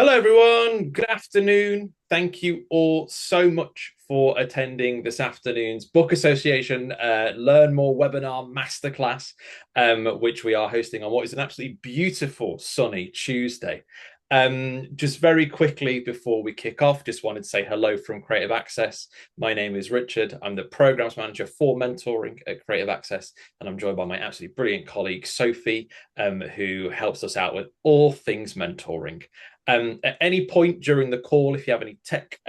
Hello, everyone. Good afternoon. Thank you all so much for attending this afternoon's Book Association Learn More webinar masterclass, which we are hosting on what is an absolutely beautiful sunny Tuesday. Just very quickly before we kick off, just wanted to say hello from Creative Access. My name is Richard. I'm the programs manager for mentoring at Creative Access, and I'm joined by my absolutely brilliant colleague, Sophie, who helps us out with all things mentoring. At any point during the call, if you have any tech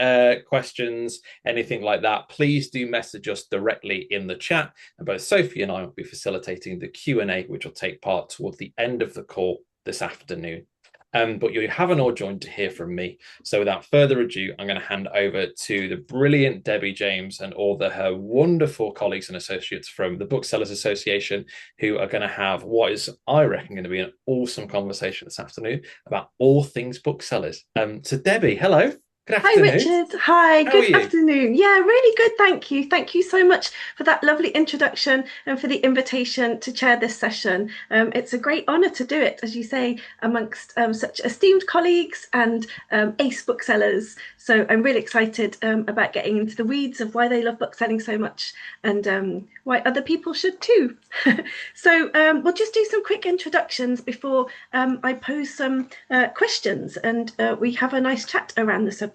questions, anything like that, please do message us directly in the chat. And both Sophie and I will be facilitating the Q&A, which will take part towards the end of the call this afternoon. But you haven't all joined to hear from me. So without further ado, I'm going to hand over to the brilliant Debbie James and all her wonderful colleagues and associates from the Booksellers Association, who are going to have what is, I reckon, going to be an awesome conversation this afternoon about all things booksellers. So Debbie, hello. Good Hi, afternoon. Richard. Hi, How are good you? afternoon. Yeah, really good. Thank you. Thank you so much for that lovely introduction and for the invitation to chair this session. It's a great honour to do it, as you say, amongst such esteemed colleagues and ace booksellers. So I'm really excited about getting into the weeds of why they love bookselling so much and why other people should too. So we'll just do some quick introductions before I pose some questions and we have a nice chat around the subject.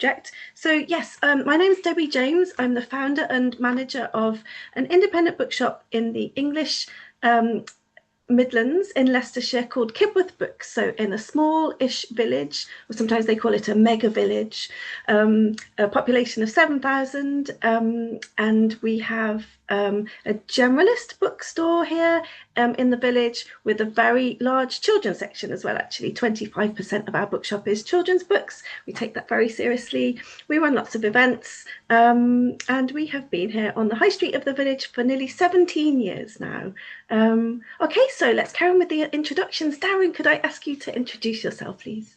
So yes, my name is Debbie James. I'm the founder and manager of an independent bookshop in the English Midlands in Leicestershire called Kibworth Books. So in a small-ish village, or sometimes they call it a mega village, a population of 7,000, and we have a generalist bookstore here in the village with a very large children's section as well. Actually, 25% of our bookshop is children's books. We take that very seriously. We run lots of events, and we have been here on the high street of the village for nearly 17 years now. Okay, so let's carry on with the introductions. Darran, could I ask you to introduce yourself, please?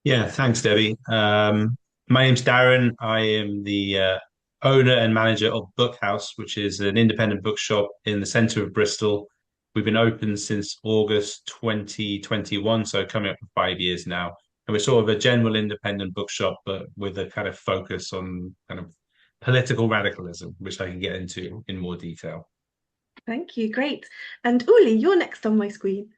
Yeah, thanks, Debbie. My name's Darran. I am the owner and manager of Bookhaus, which is an independent bookshop in the centre of Bristol. We've been open since August 2021, so coming up for 5 years now. And we're sort of a general independent bookshop, but with a kind of focus on kind of political radicalism, which I can get into in more detail. Thank you, great. And Uli, you're next on my screen.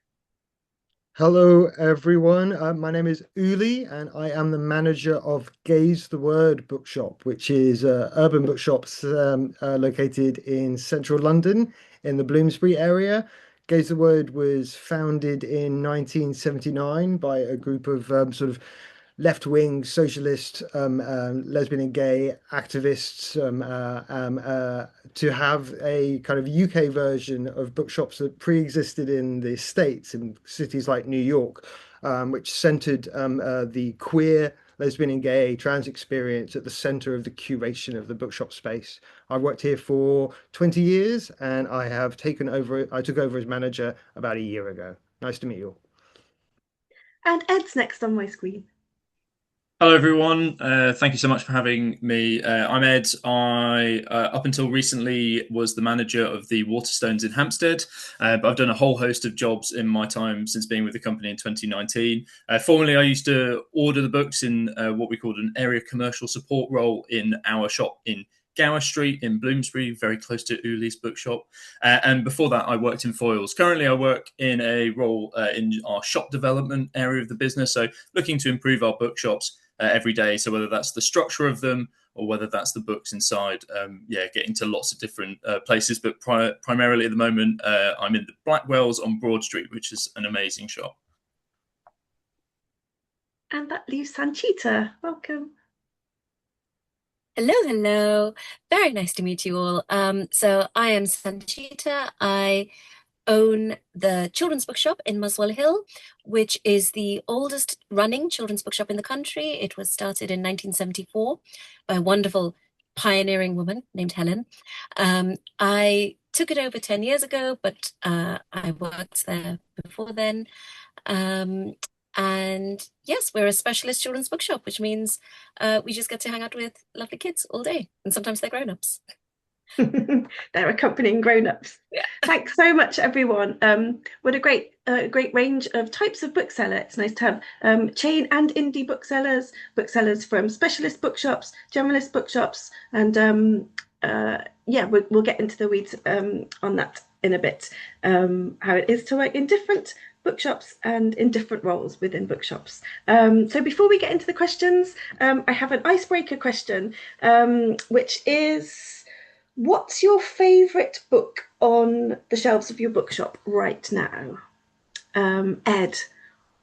Hello, everyone. My name is Uli, and I am the manager of Gaze the Word Bookshop, which is urban bookshops located in central London in the Bloomsbury area. Gaze the Word was founded in 1979 by a group of sort of left-wing socialist lesbian and gay activists to have a kind of UK version of bookshops that pre-existed in the States in cities like New York, which centered the queer, lesbian and gay trans experience at the center of the curation of the bookshop space. I've worked here for 20 years and I took over as manager about a year ago. Nice to meet you all. And Ed's next on my screen. Hello, everyone. Thank you so much for having me. I'm Ed. I, up until recently, was the manager of the Waterstones in Hampstead, but I've done a whole host of jobs in my time since being with the company in 2019. Formerly, I used to order the books in what we called an area commercial support role in our shop in Gower Street in Bloomsbury, very close to Uli's bookshop. And before that, I worked in Foyles. Currently, I work in a role in our shop development area of the business, so looking to improve our bookshops every day. So whether that's the structure of them or whether that's the books inside, getting to lots of different places. But primarily at the moment, I'm in the Blackwells on Broad Street, which is an amazing shop. And that leaves Sanchita. Welcome. Hello, hello. Very nice to meet you all. So I am Sanchita. I own the children's bookshop in Muswell Hill, which is the oldest running children's bookshop in the country. It was started in 1974 by a wonderful pioneering woman named Helen. I took it over 10 years ago, but I worked there before then. And yes, we're a specialist children's bookshop, which means we just get to hang out with lovely kids all day, and sometimes they're grown-ups. They're accompanying grown-ups. Yeah. Thanks so much, everyone. What a great range of types of bookseller. It's nice to have chain and indie booksellers from specialist bookshops, generalist bookshops, and yeah, we'll get into the weeds on that in a bit. How it is to work in different bookshops and in different roles within bookshops. So before we get into the questions, I have an icebreaker question, which is, what's your favourite book on the shelves of your bookshop right now? Ed,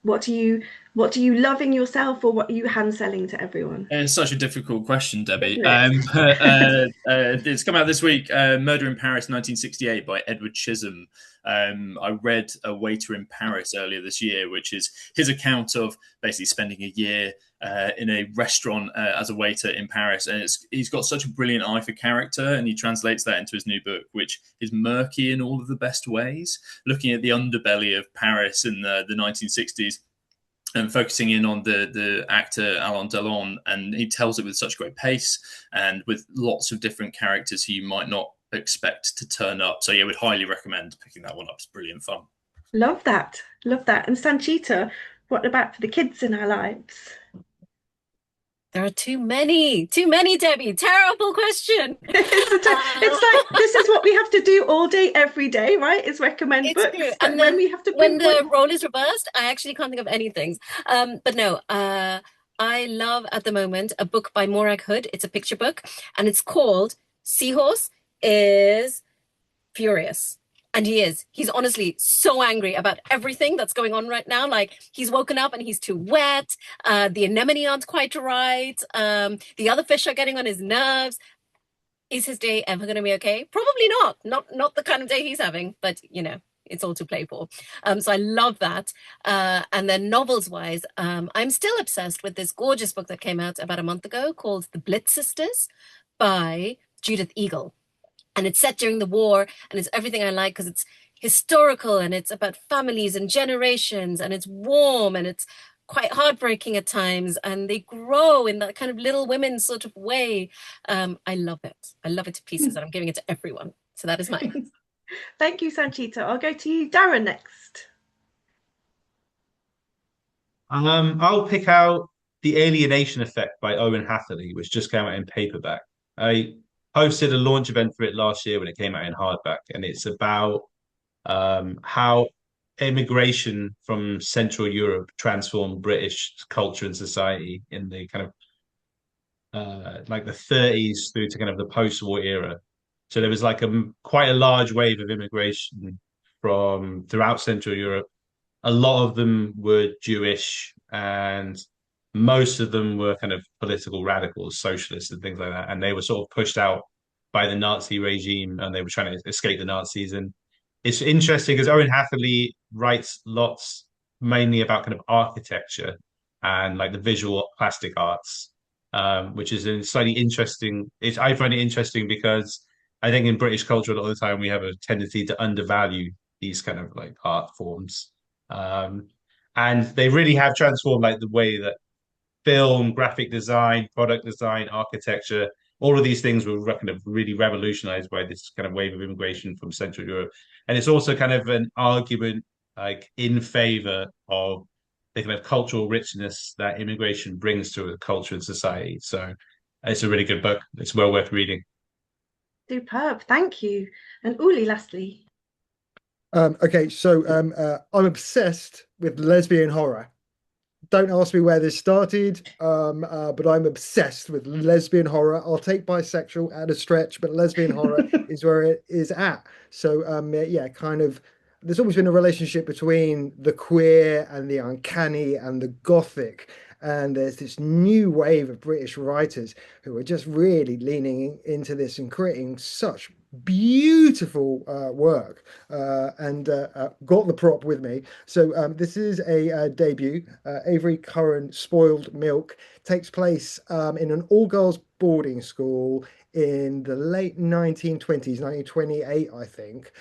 what are you loving yourself, or what are you hand selling to everyone? It's such a difficult question, Debbie. Isn't It's come out this week, Murder in Paris, 1968 by Edward Chisholm. I read A Waiter in Paris earlier this year, which is his account of basically spending a year in a restaurant as a waiter in Paris. And he's got such a brilliant eye for character, and he translates that into his new book, which is murky in all of the best ways, looking at the underbelly of Paris in the 1960s. And focusing in on the actor Alain Delon, and he tells it with such great pace and with lots of different characters who you might not expect to turn up. So yeah, would highly recommend picking that one up. It's brilliant fun. Love that. And Sanchita, what about for the kids in our lives? There are too many, Debbie. Terrible question. It's like, this is what we have to do all day, every day, right? Is recommend books. True. But And when we have to when the role is reversed, I actually can't think of any things. But no, I love at the moment a book by Morag Hood. It's a picture book, and it's called Seahorse is Furious. And he's honestly so angry about everything that's going on right now. Like, he's woken up and he's too wet. The anemone aren't quite right. The other fish are getting on his nerves. Is his day ever going to be okay? Probably not. Not the kind of day he's having, but you know, it's all to play for. So I love that. And then novels wise, I'm still obsessed with this gorgeous book that came out about a month ago called The Blitz Sisters by Judith Eagle. And it's set during the war, and it's everything I like, because it's historical, and it's about families and generations, and it's warm, and it's quite heartbreaking at times, and they grow in that kind of Little Women sort of way. I love it. I love it to pieces, and I'm giving it to everyone. So that is mine. Thank you, Sanchita. I'll go to you, Darran, next. I'll pick out The Alienation Effect by Owen Hatherley, which just came out in paperback. I hosted a launch event for it last year when it came out in hardback, and it's about how immigration from Central Europe transformed British culture and society in the kind of like the 30s through to kind of the post-war era. So there was like quite a large wave of immigration from throughout Central Europe. A lot of them were Jewish, and most of them were kind of political radicals, socialists and things like that. And they were sort of pushed out by the Nazi regime, and they were trying to escape the Nazis. And it's interesting because Owen Hatherley writes lots mainly about kind of architecture and like the visual plastic arts, which is a slightly interesting. I find it interesting because I think in British culture, a lot of the time we have a tendency to undervalue these kind of like art forms. And they really have transformed like the way that film, graphic design, product design, architecture, all of these things were kind of really revolutionized by this kind of wave of immigration from Central Europe. And it's also kind of an argument like in favor of the kind of cultural richness that immigration brings to a culture and society. So it's a really good book. It's well worth reading. Superb, thank you. And Uli, lastly. Okay, so I'm obsessed with lesbian horror. Don't ask me where this started, but I'm obsessed with lesbian horror. I'll take bisexual at a stretch, but lesbian horror is where it is at. So yeah, kind of, there's always been a relationship between the queer and the uncanny and the gothic. And there's this new wave of British writers who are just really leaning into this and creating such beautiful work, and got the prop with me. So this is a debut. Avery Curran Spoiled Milk takes place in an all-girls boarding school in the late 1920s, 1928, I think.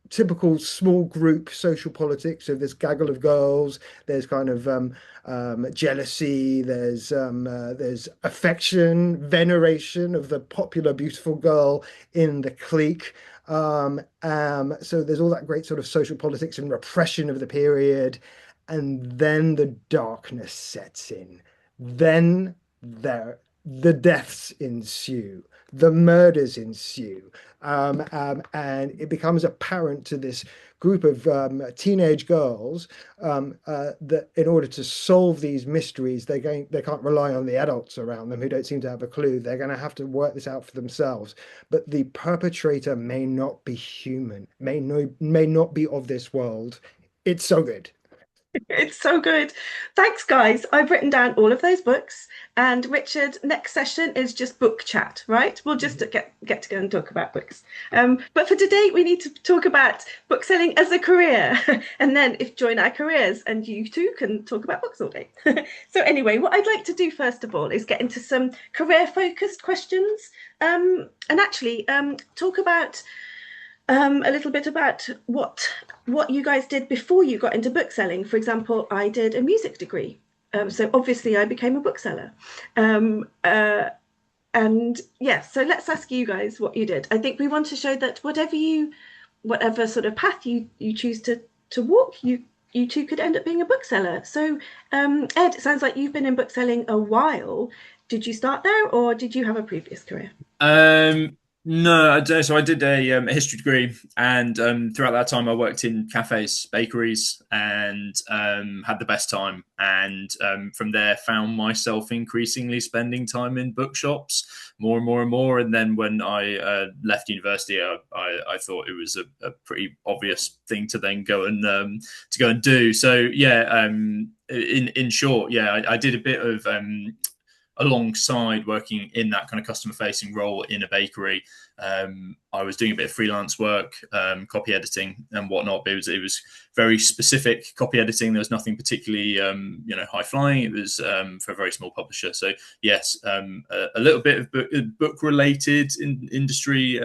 typical small group social politics. So there's gaggle of girls, there's kind of jealousy, there's affection, veneration of the popular beautiful girl in the clique. So there's all that great sort of social politics and repression of the period, and then the darkness sets in. Then the deaths ensue, the murders ensue, and it becomes apparent to this group of teenage girls that in order to solve these mysteries, they can't rely on the adults around them who don't seem to have a clue. They're going to have to work this out for themselves. But the perpetrator may not be human, may not be of this world. It's so good. It's so good. Thanks, guys. I've written down all of those books. And Richard, next session is just book chat, right? We'll just get to go and talk about books. But for today, we need to talk about bookselling as a career. And then join our careers, and you too can talk about books all day. So anyway, what I'd like to do first of all is get into some career-focused questions, and actually talk about a little bit about what you guys did before you got into bookselling. For example, I did a music degree, so obviously I became a bookseller. And yeah, so let's ask you guys what you did. I think we want to show that whatever sort of path you choose to walk, you too could end up being a bookseller. So Ed, it sounds like you've been in bookselling a while. Did you start there, or did you have a previous career? No, I don't. So I did a history degree, and throughout that time I worked in cafes, bakeries, and had the best time. And from there, found myself increasingly spending time in bookshops, more and more and more. And then when I left university, I thought it was a pretty obvious thing to then go and do. So yeah, in short, yeah, I did a bit of alongside working in that kind of customer facing role in a bakery. I was doing a bit of freelance work, copy editing and whatnot, but it was very specific copy editing. There was nothing particularly high flying. It was for a very small publisher. So yes, a little bit of book related industry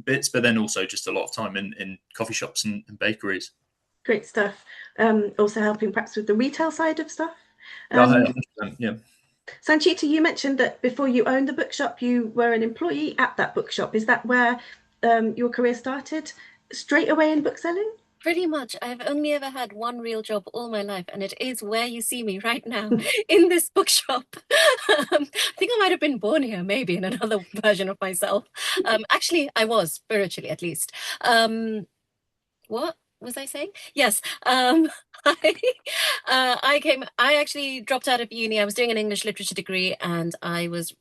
bits, but then also just a lot of time in coffee shops and bakeries. Great stuff. Also helping perhaps with the retail side of stuff. Yeah. Sanchita, you mentioned that before you owned the bookshop, you were an employee at that bookshop. Is that where your career started? Straight away in bookselling? Pretty much. I've only ever had one real job all my life, and it is where you see me right now in this bookshop. I think I might have been born here, maybe in another version of myself. Actually, I was, spiritually at least. What was I saying? Yes. I actually dropped out of uni. I was doing an English literature degree, and I was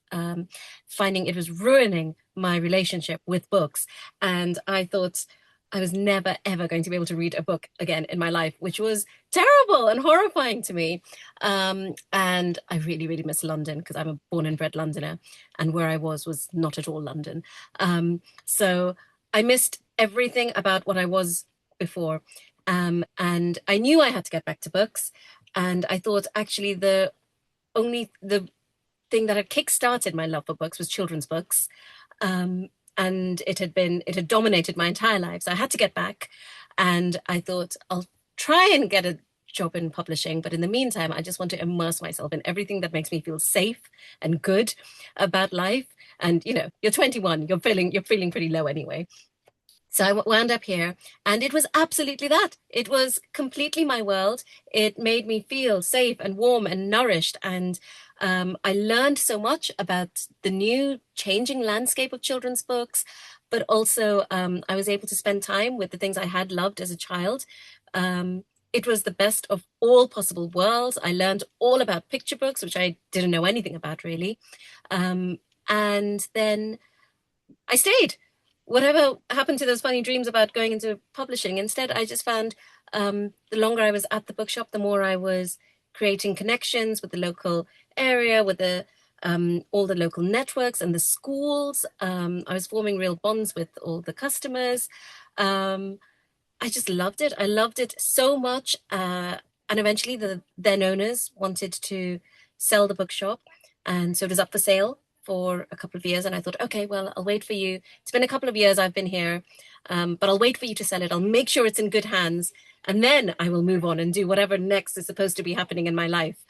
finding it was ruining my relationship with books. And I thought I was never, ever going to be able to read a book again in my life, which was terrible and horrifying to me. And I really, really miss London, because I'm a born and bred Londoner, and where I was not at all London. So I missed everything about what I was before. And I knew I had to get back to books. And I thought actually the thing that had kickstarted my love for books was children's books. And it had dominated my entire life. So I had to get back. And I thought I'll try and get a job in publishing. But in the meantime, I just want to immerse myself in everything that makes me feel safe and good about life. And, you're 21, you're feeling pretty low anyway. So I wound up here, and it was absolutely that. It was completely my world. It made me feel safe and warm and nourished. And I learned so much about the new changing landscape of children's books, but also I was able to spend time with the things I had loved as a child. It was the best of all possible worlds. I learned all about picture books, which I didn't know anything about really. And then I stayed. Whatever happened to those funny dreams about going into publishing? Instead, I just found the longer I was at the bookshop, the more I was creating connections with the local area, with all the local networks and the schools. I was forming real bonds with all the customers. I just loved it. I loved it so much. And eventually the then owners wanted to sell the bookshop. And so it was up for sale for a couple of years, and I thought, okay, well, I'll wait for you. It's been a couple of years I've been here, but I'll wait for you to sell it. I'll make sure it's in good hands, and then I will move on and do whatever next is supposed to be happening in my life.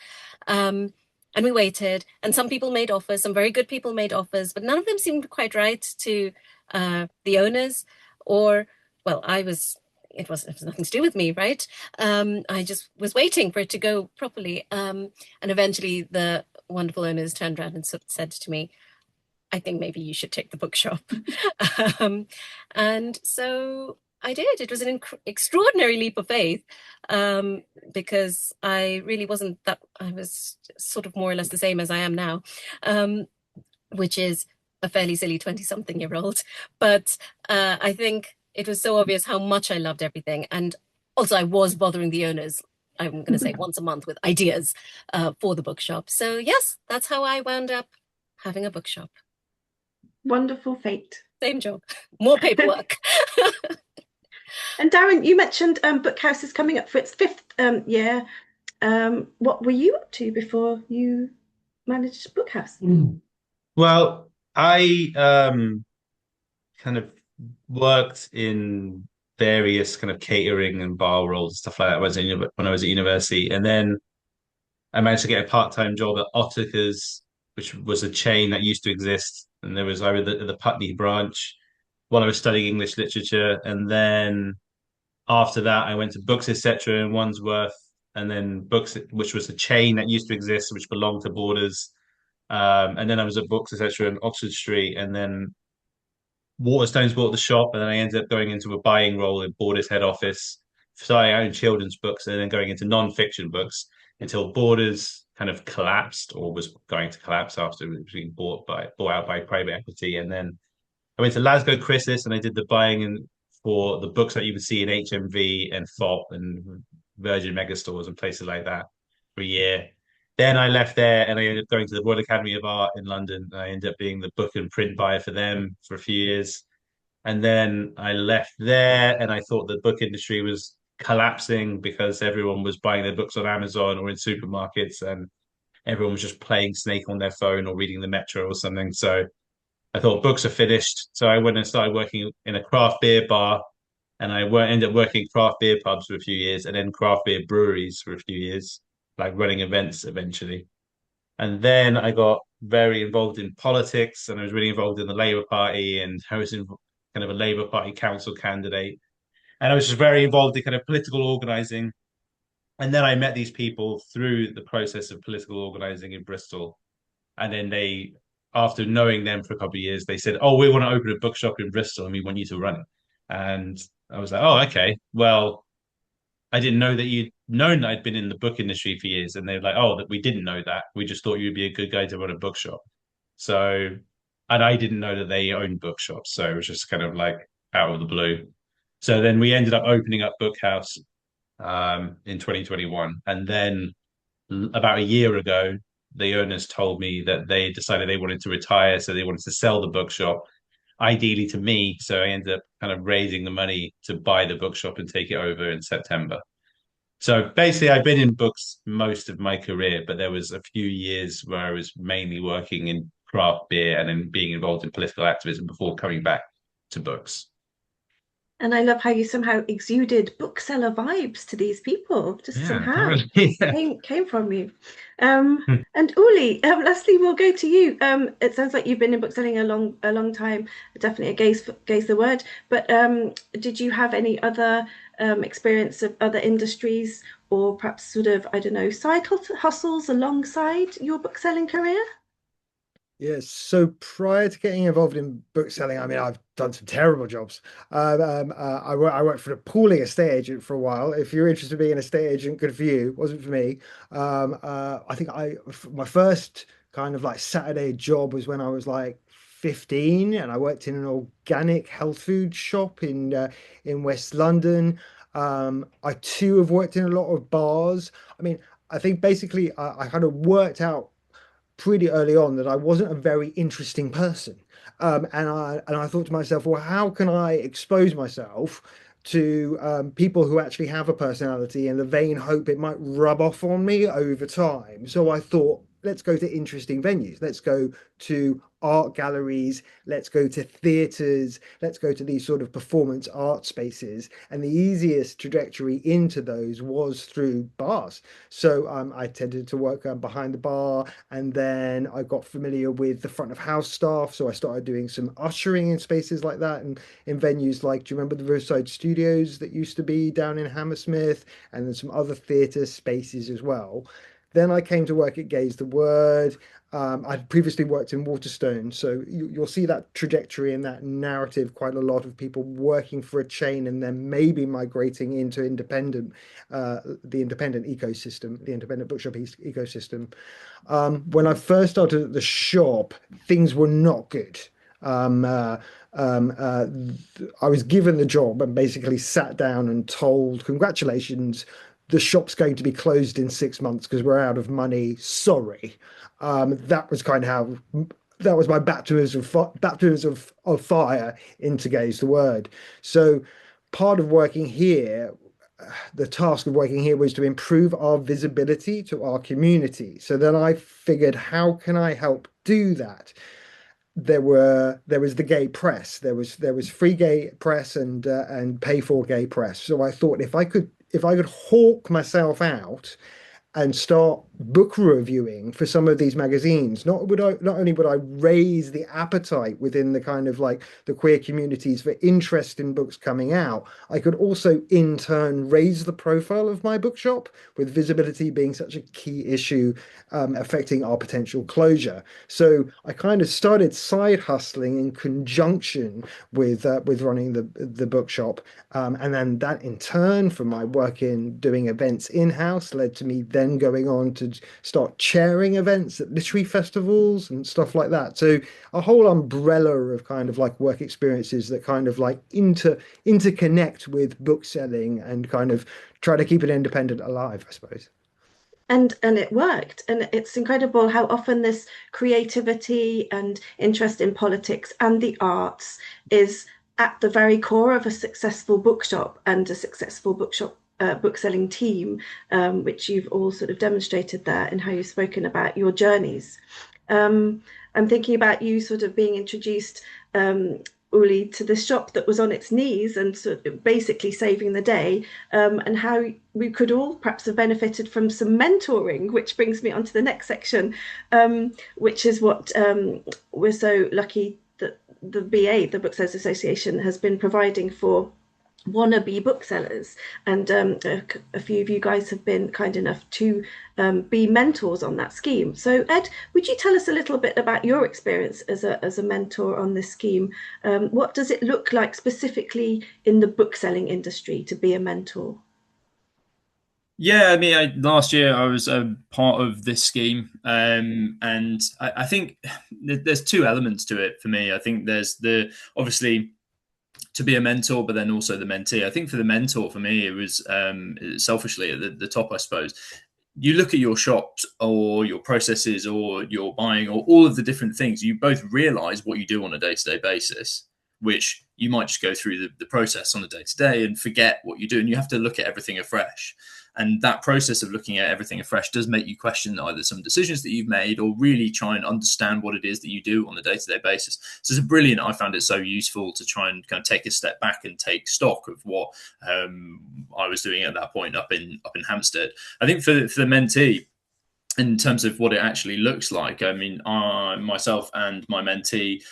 And we waited, and some people made offers, some very good people made offers, but none of them seemed quite right to the owners, or, well, it was nothing to do with me, right? I just was waiting for it to go properly. And eventually the wonderful owners turned around and said to me, I think maybe you should take the bookshop. And so I did. It was an extraordinary leap of faith, because I really wasn't that, I was sort of more or less the same as I am now, which is a fairly silly 20-something-year-old. But I think it was so obvious how much I loved everything. And also I was bothering the owners, I'm going to say once a month, with ideas for the bookshop. So yes, that's how I wound up having a bookshop. Wonderful fate. Same job, more paperwork. And Darran, you mentioned Bookhaus is coming up for its 5th year. What were you up to before you managed Bookhaus? Well, I kind of worked in various kind of catering and bar roles and stuff like that when I was at university. And then I managed to get a part-time job at Ottokar's, which was a chain that used to exist. And I was at the Putney branch while I was studying English literature. And then after that, I went to Books, etc. in Wandsworth, and then Books, which was a chain that used to exist, which belonged to Borders. And then I was at Books, etc. in Oxford Street, and then Waterstones bought the shop, and then I ended up going into a buying role in Borders head office, starting out in children's books, and then going into non-fiction books until Borders kind of collapsed, or was going to collapse after it was being bought out by private equity. And then I went to Glasgow Chrysis, and I did the buying for the books that you would see in HMV and FOP and Virgin Megastores and places like that for a year. Then I left there and I ended up going to the Royal Academy of Art in London. I ended up being the book and print buyer for them for a few years. And then I left there and I thought the book industry was collapsing because everyone was buying their books on Amazon or in supermarkets, and everyone was just playing Snake on their phone or reading the Metro or something. So I thought books are finished. So I went and started working in a craft beer bar, and I ended up working craft beer pubs for a few years, and then craft beer breweries for a few years, like running events eventually. And then I got very involved in politics, and I was really involved in the Labour Party, and I was in kind of a Labour Party council candidate. And I was just very involved in kind of political organizing. And then I met these people through the process of political organizing in Bristol. And then after knowing them for a couple of years, they said, "Oh, we want to open a bookshop in Bristol and we want you to run it." And I was like, "Oh, okay. Well, I didn't know that you'd known that I'd been in the book industry for years." And they're like, "Oh, that we didn't know that. We just thought you'd be a good guy to run a bookshop." So, and I didn't know that they owned bookshops. So it was just kind of like out of the blue. So then we ended up opening up Bookhaus in 2021. And then about a year ago, the owners told me that they decided they wanted to retire. So they wanted to sell the bookshop, ideally to me. So I ended up kind of raising the money to buy the bookshop and take it over in September. So basically, I've been in books most of my career, but there was a few years where I was mainly working in craft beer and then being involved in political activism before coming back to books. And I love how you somehow exuded bookseller vibes to these people, just somehow came from you. And Uli, lastly, we'll go to you. It sounds like you've been in bookselling a long time, definitely at Gaze the Word. But did you have any other experience of other industries, or perhaps sort of, I don't know, side hustles alongside your bookselling career? Yes, so prior to getting involved in bookselling, I mean, I've done some terrible jobs. I worked for an appalling estate agent for a while. If you're interested in being an estate agent, good for you. Wasn't for me. I think my first kind of like Saturday job was when I was like 15, and I worked in an organic health food shop in West London. I too have worked in a lot of bars. I mean, I think basically I kind of worked out pretty early on that I wasn't a very interesting person. And I thought to myself, well, how can I expose myself to people who actually have a personality, in the vain hope it might rub off on me over time? So I thought, let's go to interesting venues. Let's go to art galleries. Let's go to theatres. Let's go to these sort of performance art spaces. And the easiest trajectory into those was through bars. So I tended to work behind the bar, and then I got familiar with the front of house staff. So I started doing some ushering in spaces like that, and in venues like, do you remember the Riverside Studios that used to be down in Hammersmith, and then some other theatre spaces as well. Then I came to work at Gaze the Word. I'd previously worked in Waterstone, so you'll see that trajectory and that narrative, quite a lot of people working for a chain and then maybe migrating into the independent ecosystem, the independent bookshop ecosystem. When I first started at the shop, things were not good. I was given the job and basically sat down and told, congratulations, the shop's going to be closed in 6 months because we're out of money. Sorry. That was kind of how, that was my baptisms of fire into Gaze the Word. So part of working here, the task of working here was to improve our visibility to our community. So then I figured, how can I help do that? There was the gay press, there was free gay press and pay for gay press. So I thought, if I could hawk myself out and start book reviewing for some of these magazines, not only would I raise the appetite within the kind of like the queer communities for interest in books coming out, I could also in turn raise the profile of my bookshop, with visibility being such a key issue affecting our potential closure. So I kind of started side hustling in conjunction with running the bookshop, and then that in turn, from my work in doing events in-house, led to me then going on to start chairing events at literary festivals and stuff like that. So a whole umbrella of kind of like work experiences that kind of like interconnect with bookselling and kind of try to keep it independent alive, I suppose. And it worked. And it's incredible how often this creativity and interest in politics and the arts is at the very core of a successful bookshop and a successful bookshop bookselling team, which you've all sort of demonstrated there in how you've spoken about your journeys. I'm thinking about you sort of being introduced, Uli, to the shop that was on its knees and sort of basically saving the day, and how we could all perhaps have benefited from some mentoring, which brings me on to the next section, which is what we're so lucky that the BA, the Booksellers Association, has been providing for wannabe booksellers, and a few of you guys have been kind enough to be mentors on that scheme. So Ed, would you tell us a little bit about your experience as a mentor on this scheme? What does it look like specifically in the bookselling industry to be a mentor? Yeah, I mean, last year I was part of this scheme, and I think there's two elements to it for me. I think there's obviously to be a mentor, but then also the mentee. I think for the mentor, for me, it was selfishly at the top, I suppose. You look at your shops or your processes or your buying or all of the different things, you both realize what you do on a day-to-day basis, which you might just go through the process on a day-to-day and forget what you do. And you have to look at everything afresh. And that process of looking at everything afresh does make you question either some decisions that you've made or really try and understand what it is that you do on a day-to-day basis. So it's brilliant. I found it so useful to try and kind of take a step back and take stock of what I was doing at that point up in Hampstead. I think for the mentee, in terms of what it actually looks like, I mean, myself and my mentee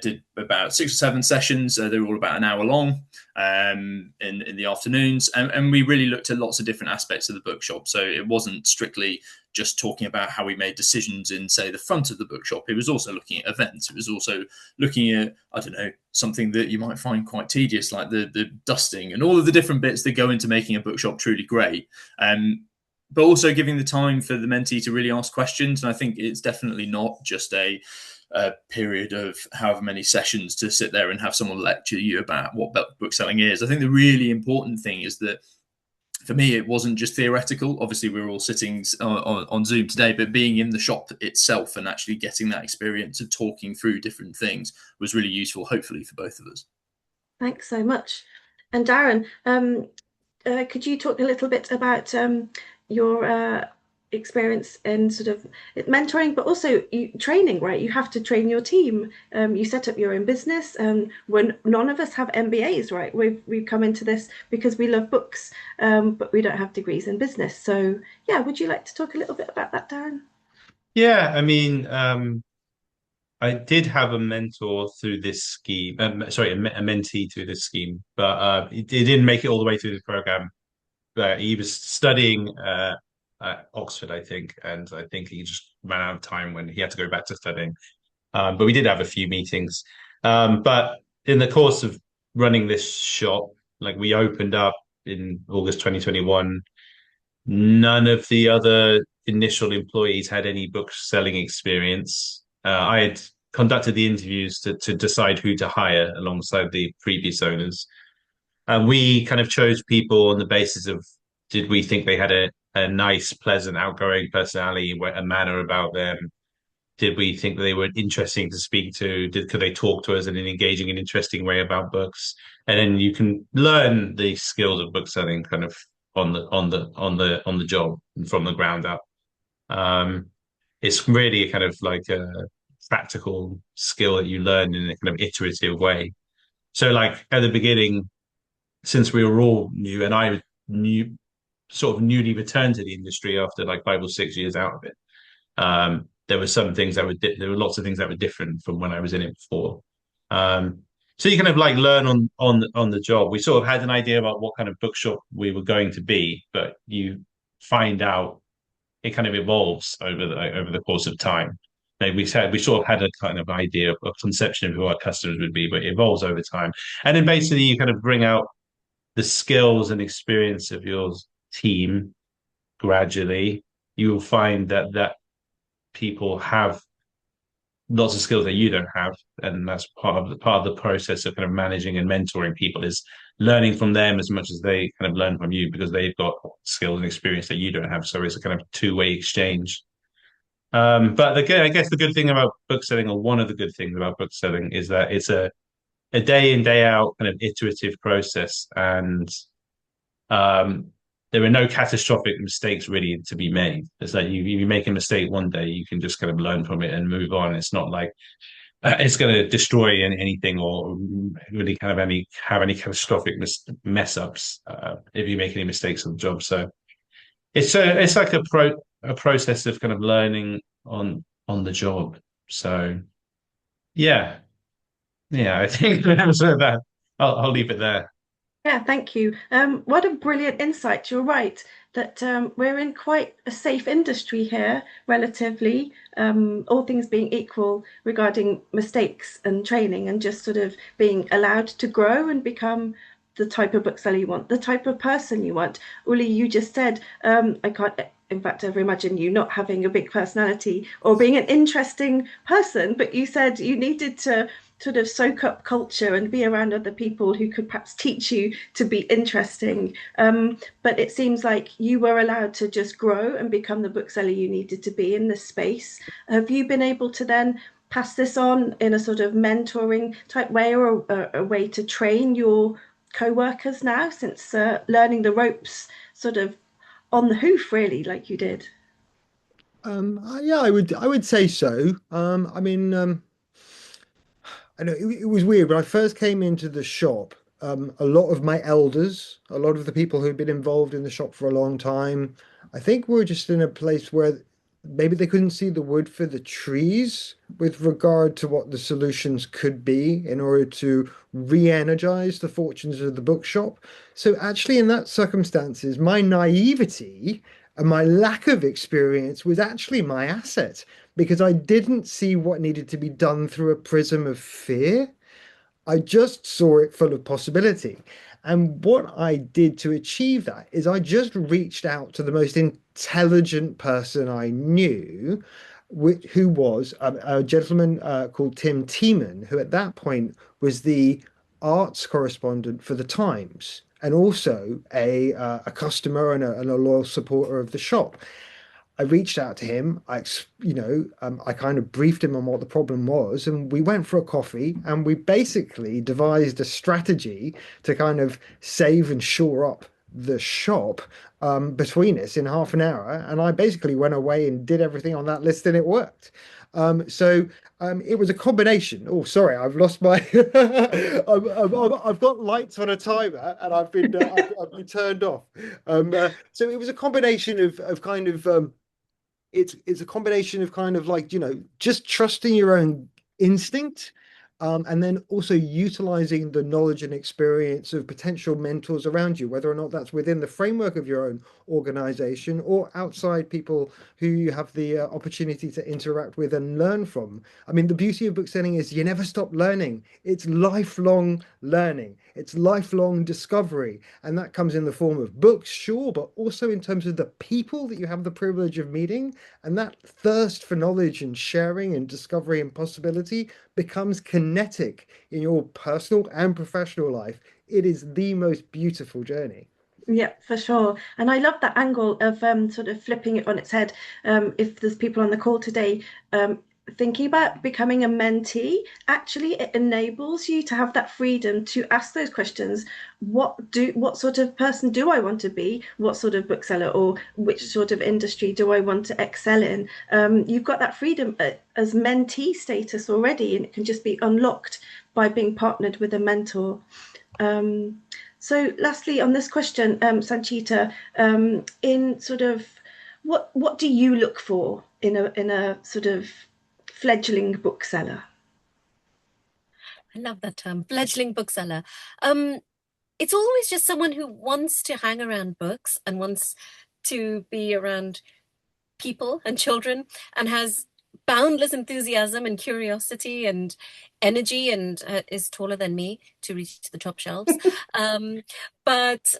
did about 6 or 7 sessions. They were all about an hour long in the afternoons. And we really looked at lots of different aspects of the bookshop. So it wasn't strictly just talking about how we made decisions in, say, the front of the bookshop. It was also looking at events. It was also looking at, I don't know, something that you might find quite tedious, like the dusting and all of the different bits that go into making a bookshop truly great. But also giving the time for the mentee to really ask questions. And I think it's definitely not just a period of however many sessions to sit there and have someone lecture you about what bookselling is. I think the really important thing is that for me, it wasn't just theoretical. Obviously, we were all sitting on Zoom today, but being in the shop itself and actually getting that experience of talking through different things was really useful, hopefully, for both of us. Thanks so much. And Darran, could you talk a little bit about your experience in sort of mentoring, but also training, right? You have to train your team. You set up your own business. When none of us have MBAs, right? We've come into this because we love books, but we don't have degrees in business. So yeah, would you like to talk a little bit about that, Darran? Yeah, I mean, I did have a mentor through this scheme. Sorry, a mentee through this scheme, but he didn't make it all the way through the program. He was studying at Oxford, I think, and I think he just ran out of time when he had to go back to studying. But we did have a few meetings. But in the course of running this shop, like we opened up in August 2021, none of the other initial employees had any book selling experience. I had conducted the interviews to decide who to hire alongside the previous owners. And we kind of chose people on the basis of, did we think they had a nice, pleasant, outgoing personality, a manner about them? Did we think they were interesting to speak to? Could they talk to us in an engaging and interesting way about books? And then you can learn the skills of book selling kind of on the job and from the ground up. It's really kind of like a practical skill that you learn in a kind of iterative way. So like at the beginning, since we were all new, and I knew sort of newly returned to the industry after like 5 or 6 years out of it. There were some things that there were lots of things that were different from when I was in it before. So you kind of like learn on the job. We sort of had an idea about what kind of bookshop we were going to be, but you find out it kind of evolves over the course of time. Like we sort of had a kind of idea, a conception of who our customers would be, but it evolves over time. And then basically you kind of bring out the skills and experience of your team gradually. You will find that people have lots of skills that you don't have, and that's part of the process of kind of managing and mentoring people, is learning from them as much as they kind of learn from you, because they've got skills and experience that you don't have. So it's a kind of two-way exchange. But I guess the good thing about bookselling, or one of the good things about bookselling, is that it's a day in, day out kind of iterative process, and there are no catastrophic mistakes really to be made. It's like you make a mistake one day, you can just kind of learn from it and move on. It's not like it's going to destroy anything, or really kind of have any catastrophic mess ups if you make any mistakes on the job. So it's like a process of kind of learning on the job. So yeah, I think that I'll leave it there. Yeah, thank you. What a brilliant insight. You're right that we're in quite a safe industry here, relatively, all things being equal, regarding mistakes and training, and just sort of being allowed to grow and become the type of bookseller you want, the type of person you want. Uli, you just said, I can't, in fact, ever imagine you not having a big personality or being an interesting person, but you said you needed to sort of soak up culture and be around other people who could perhaps teach you to be interesting. But it seems like you were allowed to just grow and become the bookseller you needed to be in this space. Have you been able to then pass this on in a sort of mentoring type way, or a way to train your co-workers now, since learning the ropes sort of on the hoof, really, like you did? Yeah, I would say so. I mean, I know it was weird when I first came into the shop. A lot of my elders, a lot of the people who'd been involved in the shop for a long time, I think were just in a place where maybe they couldn't see the wood for the trees with regard to what the solutions could be in order to re-energize the fortunes of the bookshop. So actually, in that circumstances, my naivety and my lack of experience was actually my asset, because I didn't see what needed to be done through a prism of fear. I just saw it full of possibility. And what I did to achieve that is I just reached out to the most intelligent person I knew, who was a gentleman called Tim Tiemann, who at that point was the arts correspondent for the Times, and also a customer and a loyal supporter of the shop. I reached out to him. I kind of briefed him on what the problem was, and we went for a coffee, and we basically devised a strategy to kind of save and shore up the shop between us in half an hour, and I basically went away and did everything on that list, and it worked. It was a combination. Oh, sorry, I've lost my. I've got lights on a timer, and I've been turned off. So it was a combination of kind of it's a combination of kind of like, just trusting your own instinct, and then also utilizing the knowledge and experience of potential mentors around you, whether or not that's within the framework of your own organization or outside people who you have the opportunity to interact with and learn from. I mean, the beauty of bookselling is you never stop learning. It's lifelong learning. It's lifelong discovery. And that comes in the form of books, sure, but also in terms of the people that you have the privilege of meeting. And that thirst for knowledge and sharing and discovery and possibility becomes kinetic in your personal and professional life. It is the most beautiful journey. Yeah, for sure. And I love that angle of sort of flipping it on its head. If there's people on the call today thinking about becoming a mentee, actually it enables you to have that freedom to ask those questions. What sort of person do I want to be? What sort of bookseller or which sort of industry do I want to excel in? You've got that freedom as mentee status already, and it can just be unlocked by being partnered with a mentor. So lastly, on this question, Sanchita, in sort of what do you look for in a sort of fledgling bookseller? I love that term, fledgling bookseller. It's always just someone who wants to hang around books and wants to be around people and children and has boundless enthusiasm and curiosity and energy and is taller than me to reach the top shelves. But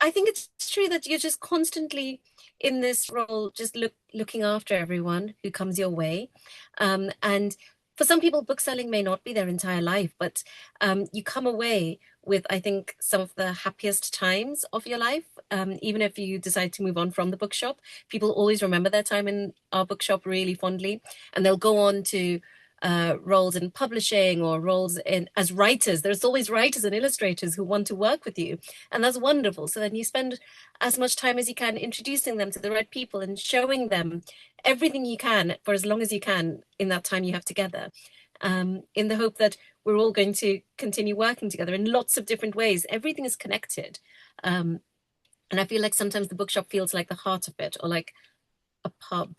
I think it's true that you're just constantly in this role, just looking after everyone who comes your way. And for some people, bookselling may not be their entire life, but you come away with, I think, some of the happiest times of your life. Even if you decide to move on from the bookshop, people always remember their time in our bookshop really fondly, and they'll go on to roles in publishing or roles as writers. There's always writers and illustrators who want to work with you, and that's wonderful. So then you spend as much time as you can introducing them to the right people and showing them everything you can for as long as you can in that time you have together, in the hope that we're all going to continue working together in lots of different ways. Everything is connected. And I feel like sometimes the bookshop feels like the heart of it, or like a pub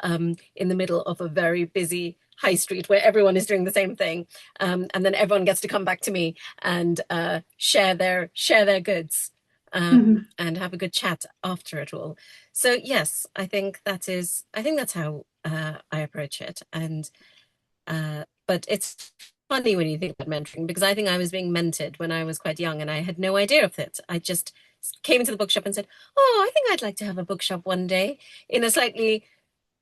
in the middle of a very busy high street where everyone is doing the same thing, and then everyone gets to come back to me and share their goods, and have a good chat after it all. So yes, I think that's how I approach it. And but it's funny when you think about mentoring, because I think I was being mentored when I was quite young and I had no idea of it. I just came into the bookshop and said, oh, I think I'd like to have a bookshop one day, in a slightly,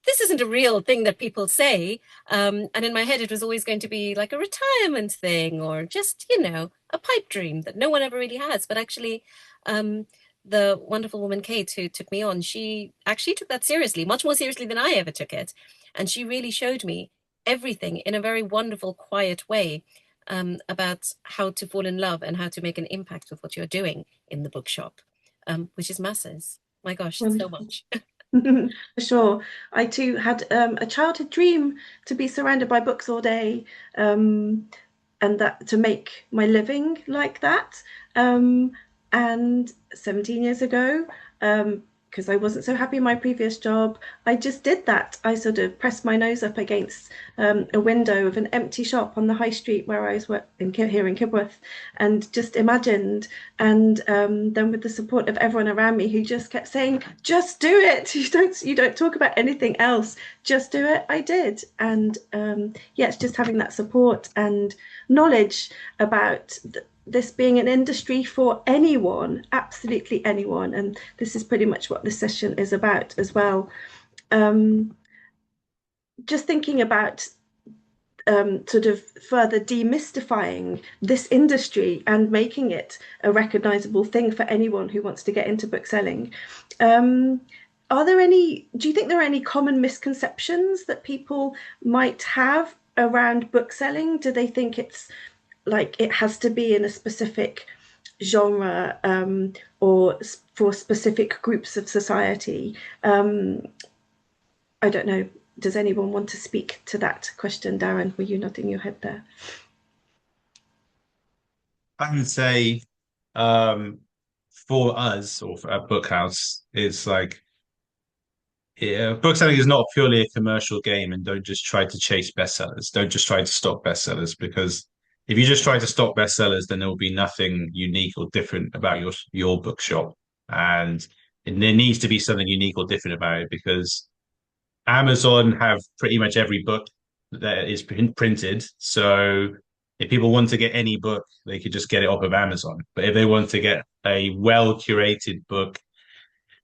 this isn't a real thing that people say. And in my head, it was always going to be like a retirement thing, or just, a pipe dream that no one ever really has. But actually, the wonderful woman, Kate, who took me on, she actually took that seriously, much more seriously than I ever took it. And she really showed me everything in a very wonderful, quiet way, about how to fall in love and how to make an impact with what you're doing in the bookshop, which is masses. My gosh, so much. For sure. I too had a childhood dream to be surrounded by books all day, and that to make my living like that. And 17 years ago, because I wasn't so happy in my previous job, I just did that. I sort of pressed my nose up against a window of an empty shop on the high street where I was here in Kibworth, and just imagined. And then with the support of everyone around me who just kept saying, just do it. You don't talk about anything else. Just do it. I did. And it's just having that support and knowledge about this being an industry for anyone, absolutely anyone. And this is pretty much what this session is about as well. Just thinking about sort of further demystifying this industry and making it a recognizable thing for anyone who wants to get into bookselling. Do you think there are any common misconceptions that people might have around bookselling? Do they think it's like it has to be in a specific genre or for specific groups of society. I don't know. Does anyone want to speak to that question? Darran, were you nodding your head there? I would say for us or for a Bookhouse, it's like bookselling is not purely a commercial game, and don't just try to chase bestsellers. Don't just try to stock bestsellers, because if you just try to stock bestsellers, then there will be nothing unique or different about your bookshop, and there needs to be something unique or different about it, because Amazon have pretty much every book that is printed. So if people want to get any book, they could just get it off of Amazon. But if they want to get a well curated book,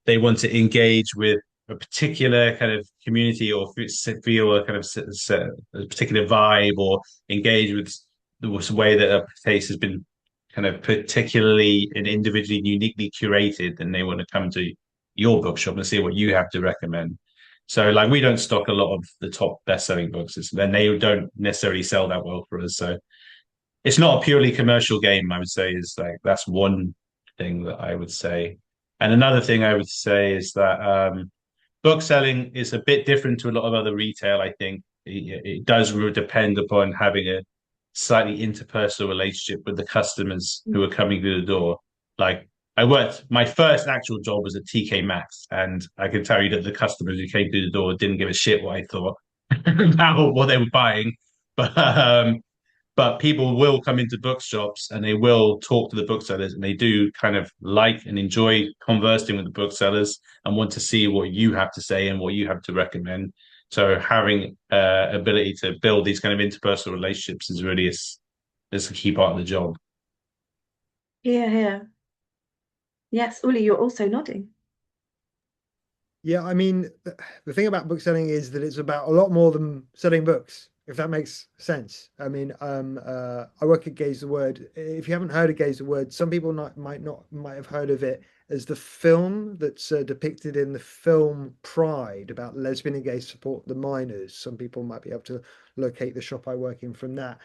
they want to engage with a particular kind of community, or feel a kind of a particular vibe, or engage with the way that a place has been kind of particularly and individually and uniquely curated, then they want to come to your bookshop and see what you have to recommend. So like we don't stock a lot of the top best-selling books, then they don't necessarily sell that well for us. So it's not a purely commercial game, I would say. Is like that's one thing that I would say. And another thing I would say is that book selling is a bit different to a lot of other retail. I think it does depend upon having a slightly interpersonal relationship with the customers who are coming through the door. Like my first actual job was at TK Maxx, and I can tell you that the customers who came through the door didn't give a shit what I thought about what they were buying. But people will come into bookshops and they will talk to the booksellers, and they do kind of like and enjoy conversing with the booksellers and want to see what you have to say and what you have to recommend. So having ability to build these kind of interpersonal relationships is really is a key part of the job. Yeah. Yes, Uli, you're also nodding. Yeah, I mean, the thing about bookselling is that it's about a lot more than selling books, if that makes sense. I mean, I work at Gaze the Word. If you haven't heard of Gaze the Word, some people might have heard of it as the film that's depicted in the film Pride about lesbian and gay support the minors. Some people might be able to locate the shop I work in from that.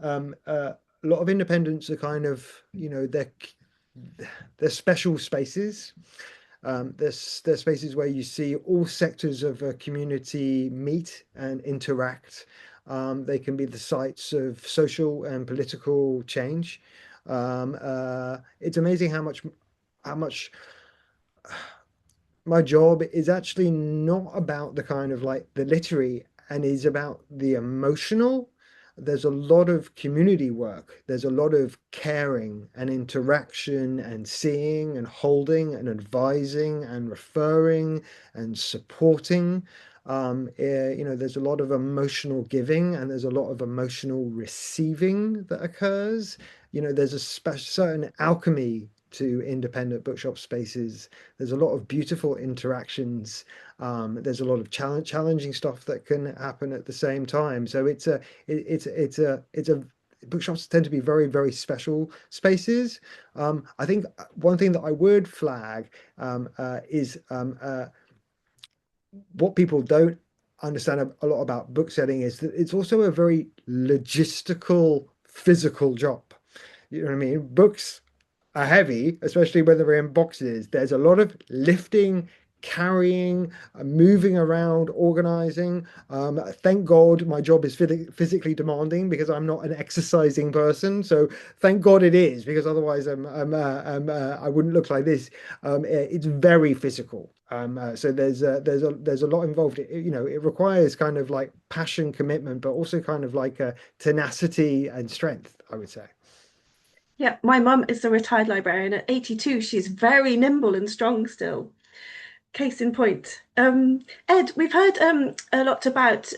A lot of independents are kind of, they're special spaces. There's spaces where you see all sectors of a community meet and interact. They can be the sites of social and political change. It's amazing how much my job is actually not about the kind of like the literary, and is about the emotional. There's a lot of community work. There's a lot of caring and interaction and seeing and holding and advising and referring and supporting. There's a lot of emotional giving, and there's a lot of emotional receiving that occurs. There's a certain alchemy to independent bookshop spaces. There's a lot of beautiful interactions. There's a lot of challenging stuff that can happen at the same time. So it's a bookshops tend to be very, very special spaces. I think one thing that I would flag is what people don't understand a lot about bookselling is that it's also a very logistical, physical job. You know what I mean? Books are heavy, especially when they're in boxes. There's a lot of lifting, carrying, moving around, organizing. Thank God my job is physically demanding, because I'm not an exercising person. So thank God it is, because otherwise I wouldn't look like this. It's very physical. So there's a lot involved. It requires kind of like passion, commitment, but also kind of like tenacity and strength, I would say. Yeah, my mum is a retired librarian. At 82, she's very nimble and strong still. Case in point. Ed, we've heard a lot about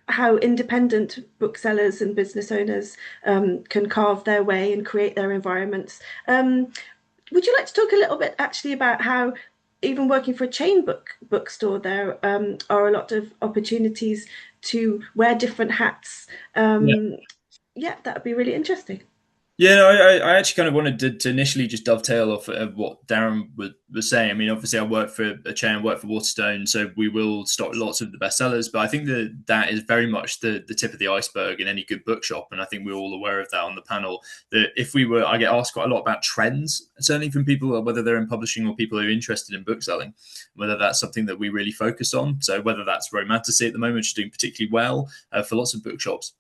how independent booksellers and business owners can carve their way and create their environments. Would you like to talk a little bit actually about how even working for a chain bookstore, there are a lot of opportunities to wear different hats? Yeah, that would be really interesting. Yeah, no, I actually kind of wanted to initially just dovetail off of what Darran was saying. I mean, obviously, I work for a chain, I work for Waterstone, so we will stock lots of the bestsellers. But I think that is very much the tip of the iceberg in any good bookshop, and I think we're all aware of that on the panel. That if we were, I get asked quite a lot about trends, certainly from people, whether they're in publishing or people who are interested in bookselling, whether that's something that we really focus on. So whether that's romantasy at the moment, which is doing particularly well for lots of bookshops.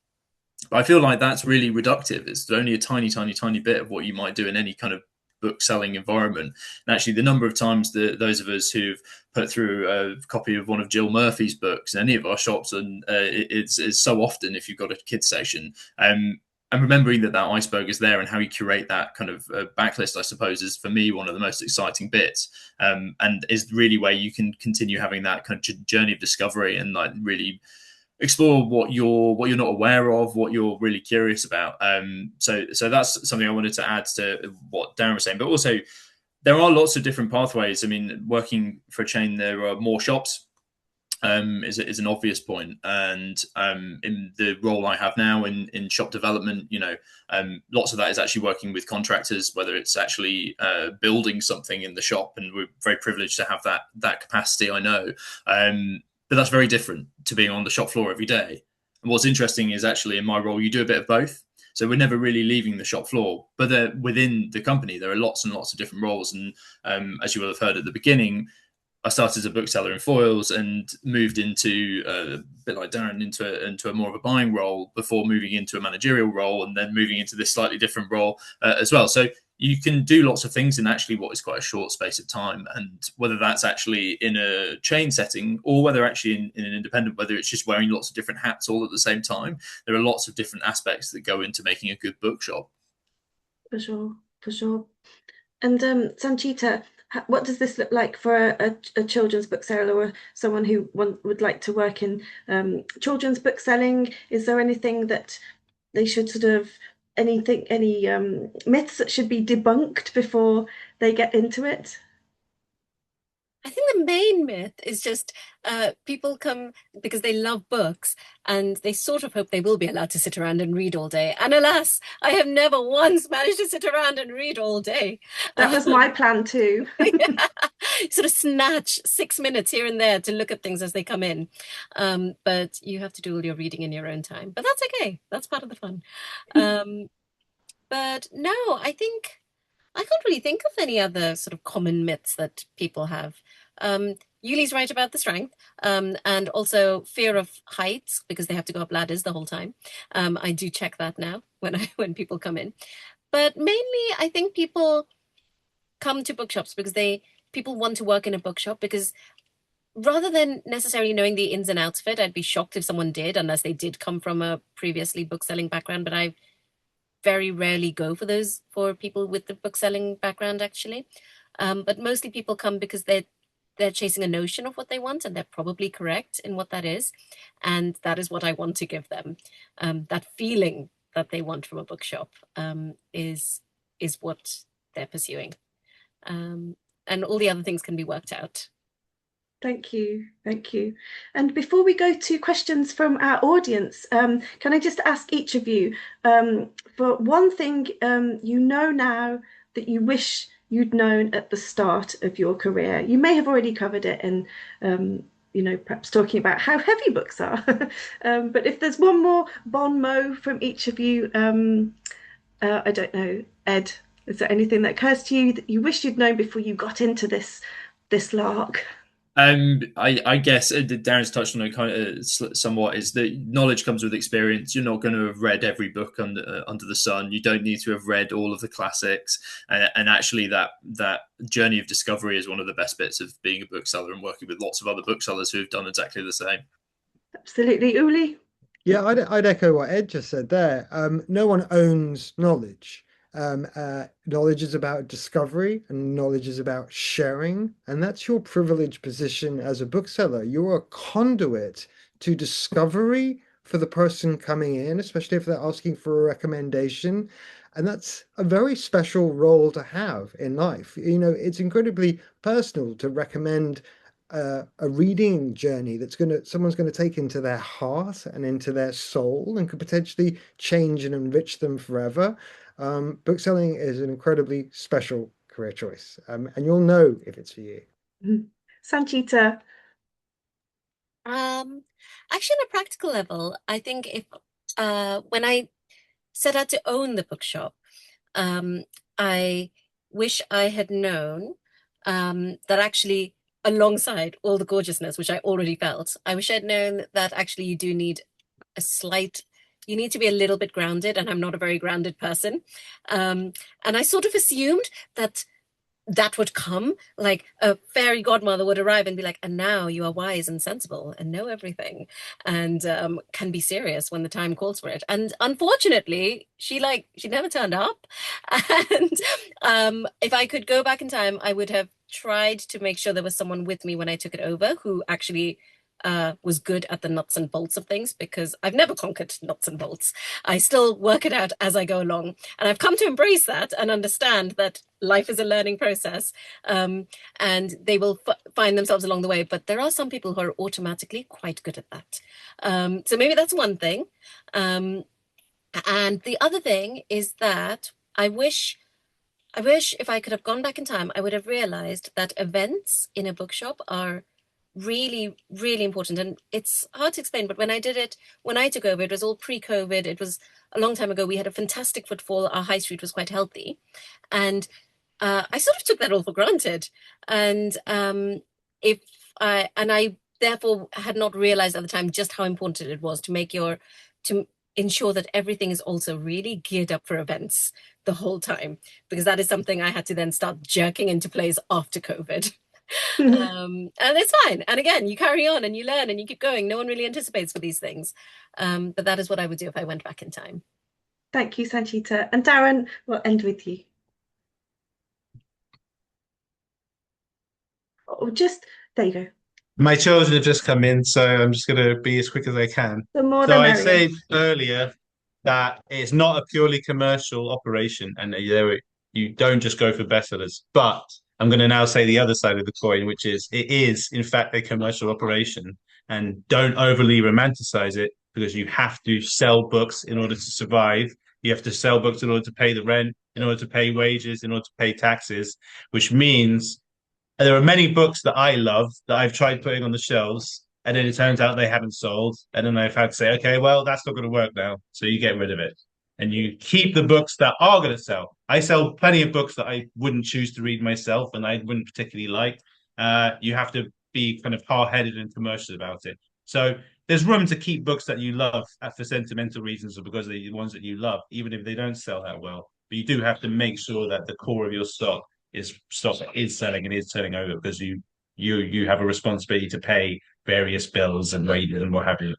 But I feel like that's really reductive. It's only a tiny, tiny, tiny bit of what you might do in any kind of book selling environment. And actually, the number of times that those of us who've put through a copy of one of Jill Murphy's books in any of our shops, and it's so often if you've got a kids section. And remembering that iceberg is there and how you curate that kind of backlist, I suppose, is for me one of the most exciting bits, and is really where you can continue having that kind of journey of discovery and like really explore what you're not aware of, what you're really curious about. So that's something I wanted to add to what Darran was saying. But also, there are lots of different pathways. I mean, working for a chain, there are more shops. Is an obvious point. And in the role I have now in shop development, lots of that is actually working with contractors, whether it's actually building something in the shop, and we're very privileged to have that capacity, I know. But that's very different to being on the shop floor every day. And what's interesting is actually in my role, you do a bit of both. So we're never really leaving the shop floor, but within the company, there are lots and lots of different roles. And as you will have heard at the beginning, I started as a bookseller in foils and moved into a bit like Darran into a more of a buying role before moving into a managerial role, and then moving into this slightly different role as well. So you can do lots of things in actually what is quite a short space of time. And whether that's actually in a chain setting or whether actually in an independent, whether it's just wearing lots of different hats all at the same time, there are lots of different aspects that go into making a good bookshop. For sure, for sure. And Sanchita, what does this look like for a children's bookseller or someone who would like to work in children's bookselling? Is there anything that they should any myths that should be debunked before they get into it? I think the main myth is just people come because they love books and they sort of hope they will be allowed to sit around and read all day. And alas, I have never once managed to sit around and read all day. That was my plan too. Sort of snatch 6 minutes here and there to look at things as they come in. But you have to do all your reading in your own time. But that's okay. That's part of the fun. But no, I can't really think of any other sort of common myths that people have. Yuli's right about the strength, and also fear of heights because they have to go up ladders the whole time. I do check that now when people come in. But mainly, I think people come to bookshops because people want to work in a bookshop because rather than necessarily knowing the ins and outs of it, I'd be shocked if someone did, unless they did come from a previously bookselling background. But I very rarely go for people with the bookselling background, actually. But mostly people come because they're chasing a notion of what they want, and they're probably correct in what that is. And that is what I want to give them. That feeling that they want from a bookshop is what they're pursuing. And all the other things can be worked out. Thank you. Thank you. And before we go to questions from our audience, can I just ask each of you for one thing you know now that you wish you'd known at the start of your career? You may have already covered it in, perhaps talking about how heavy books are. But if there's one more bon mot from each of you, I don't know, Ed, is there anything that occurs to you that you wish you'd known before you got into this lark? I guess Darren's touched on it kind of somewhat, is that knowledge comes with experience. You're not going to have read every book under the sun. You don't need to have read all of the classics, and actually that journey of discovery is one of the best bits of being a bookseller and working with lots of other booksellers who have done exactly the same. Absolutely. Uli? Yeah, I'd echo what Ed just said there. No one owns knowledge. Knowledge is about discovery, and knowledge is about sharing, and that's your privileged position as a bookseller. You're a conduit to discovery for the person coming in, especially if they're asking for a recommendation. And that's a very special role to have in life. It's incredibly personal to recommend a reading journey that's someone's going to take into their heart and into their soul and could potentially change and enrich them forever. bookselling is an incredibly special career choice, and you'll know if it's for you. Sanchita. Actually, on a practical level, I think if when I set out to own the bookshop, I wish I had known that actually, alongside all the gorgeousness, which I already felt, I wish I'd known that actually you do need you need to be a little bit grounded, and I'm not a very grounded person. And I sort of assumed that would come, like a fairy godmother would arrive and be like, and now you are wise and sensible and know everything and can be serious when the time calls for it. And unfortunately, she never turned up. And if I could go back in time, I would have tried to make sure there was someone with me when I took it over who actually was good at the nuts and bolts of things, because I've never conquered nuts and bolts. I still work it out as I go along. And I've come to embrace that and understand that life is a learning process, and they will find themselves along the way. But there are some people who are automatically quite good at that. So maybe that's one thing. And the other thing is that I wish if I could have gone back in time, I would have realized that events in a bookshop are really, really important. And it's hard to explain, but when I took over, it was all pre-COVID. It was a long time ago. We had a fantastic footfall. Our high street was quite healthy. And I sort of took that all for granted. And I therefore had not realized at the time just how important it was to ensure that everything is also really geared up for events the whole time, because that is something I had to then start jerking into place after COVID. And it's fine. And again, you carry on and you learn and you keep going. No one really anticipates for these things. But that is what I would do if I went back in time. Thank you, Sanchita. And Darran, we'll end with you. Oh, there you go. My children have just come in, so I'm just going to be as quick as I can. The more So the I merrier. said earlier that it's not a purely commercial operation, and you don't just go for bestsellers. But I'm going to now say the other side of the coin, which is it is, in fact, a commercial operation. And don't overly romanticize it, because you have to sell books in order to survive. You have to sell books in order to pay the rent, in order to pay wages, in order to pay taxes, which means there are many books that I love that I've tried putting on the shelves, and then it turns out they haven't sold. And then I've had to say, okay, well, that's not going to work now. So you get rid of it. And you keep the books that are going to sell. I sell plenty of books that I wouldn't choose to read myself and I wouldn't particularly like. You have to be kind of hard-headed and commercial about it. So there's room to keep books that you love for sentimental reasons or because they're the ones that you love, even if they don't sell that well. But you do have to make sure that the core of your stock is selling and is turning over, because you have a responsibility to pay various bills and wages and what have you.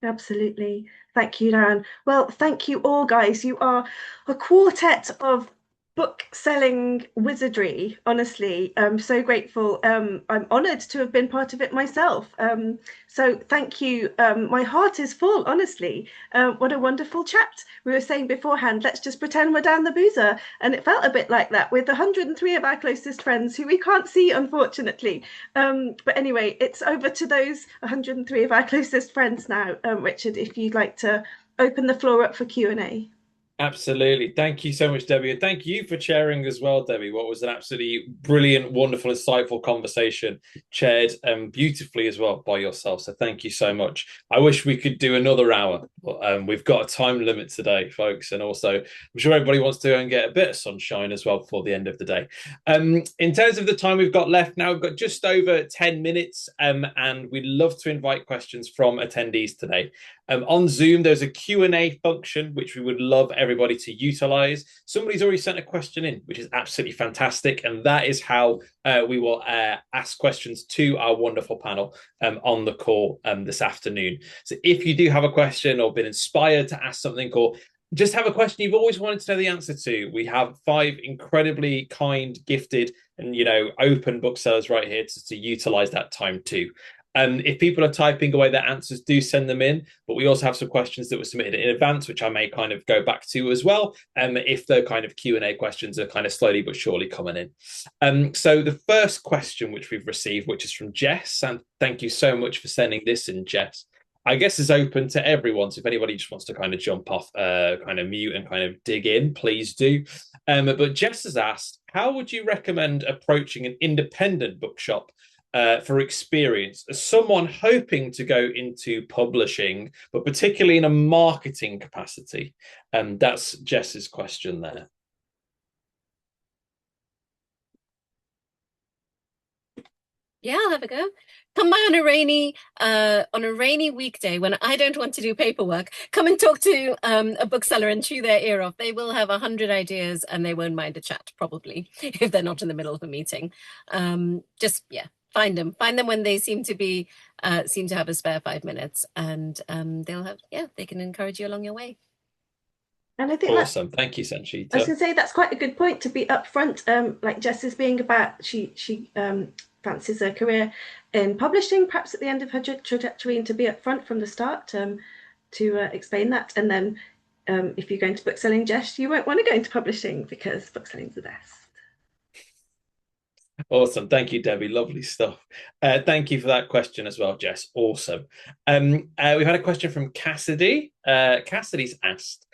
Absolutely. Thank you, Darran. Well, thank you all, guys. You are a quartet of book selling wizardry. Honestly, I'm so grateful. I'm honoured to have been part of it myself. So thank you. My heart is full, honestly. What a wonderful chat. We were saying beforehand, let's just pretend we're down the boozer. And it felt a bit like that with 103 of our closest friends who we can't see, unfortunately. But anyway, it's over to those 103 of our closest friends now. Richard, if you'd like to open the floor up for Q&A. Absolutely. Thank you so much, Debbie. And thank you for chairing as well, Debbie. What was an absolutely brilliant, wonderful, insightful conversation, chaired beautifully as well by yourself. So thank you so much. I wish we could do another hour, but we've got a time limit today, folks. And also, I'm sure everybody wants to go and get a bit of sunshine as well before the end of the day. In terms of the time we've got left now, we've got just over 10 minutes, and we'd love to invite questions from attendees today. On Zoom, there's a Q&A function, which we would love everybody to utilize. Somebody's already sent a question in, which is absolutely fantastic. And that is how we will ask questions to our wonderful panel on the call this afternoon. So if you do have a question or been inspired to ask something, or just have a question you've always wanted to know the answer to, we have 5 incredibly kind, gifted, and open booksellers right here to utilize that time too. If people are typing away their answers, do send them in. But we also have some questions that were submitted in advance, which I may kind of go back to as well, if the kind of Q&A questions are kind of slowly but surely coming in. So the first question which we've received, which is from Jess, and thank you so much for sending this in, Jess. I guess is open to everyone. So if anybody just wants to kind of jump off, kind of mute and kind of dig in, please do. But Jess has asked, how would you recommend approaching an independent bookshop for experience as someone hoping to go into publishing, but particularly in a marketing capacity? That's Jess's question there. Yeah, I'll have a go. Come by on a rainy weekday when I don't want to do paperwork. Come and talk to a bookseller and chew their ear off. They will have 100 ideas and they won't mind a chat, probably, if they're not in the middle of a meeting. Just find them when they seem to have a spare 5 minutes, and they can encourage you along your way. And I think awesome. Thank you, Sanchita. I was going to say that's quite a good point to be upfront. Like Jess is being about, she fancies a career in publishing, perhaps at the end of her trajectory, and to be upfront from the start to explain that. And then if you're going to bookselling, Jess, you won't want to go into publishing because bookselling's the best. Awesome. Thank you, Debbie. Lovely stuff. Thank you for that question as well, Jess. Awesome. We've had a question from Cassidy. Cassidy's asked,